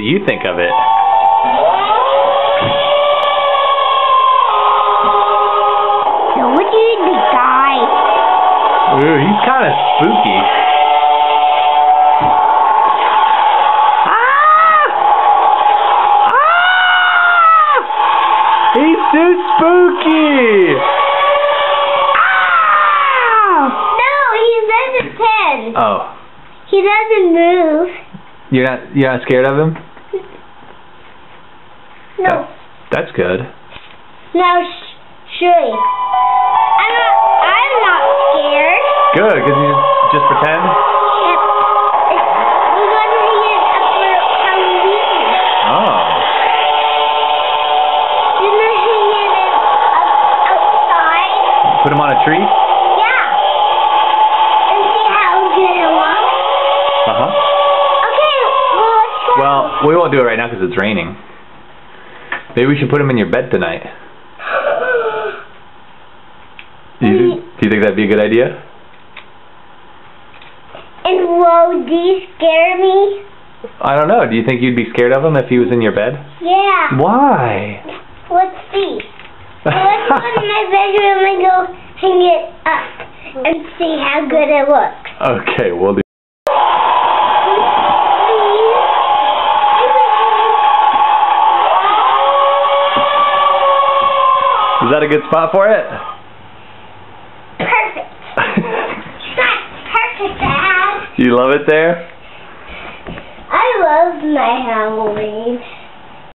do you think of it? So what do you think, guy? Ooh, he's kind of spooky. He's too spooky! No, he doesn't pen. Oh. He doesn't move. You're not scared of him? No. That's good. Now, I'm not scared. Good, because you just pretend? Yep. We're going to hang it up for Halloween. Oh. We're going to hang it up outside. Put him on a tree? Yeah. And see how good it looks. Uh-huh. Okay, well, let's go. Well, we won't do it right now because it's raining. Maybe we should put him in your bed tonight. Do you think that'd be a good idea? And will these scare me? I don't know. Do you think you'd be scared of him if he was in your bed? Yeah. Why? Let's see. Let's go in my bedroom and go hang it up and see how good it looks. Okay, we'll do. Is that a good spot for it? Perfect. That's perfect, Dad. You love it there? I love my Halloween.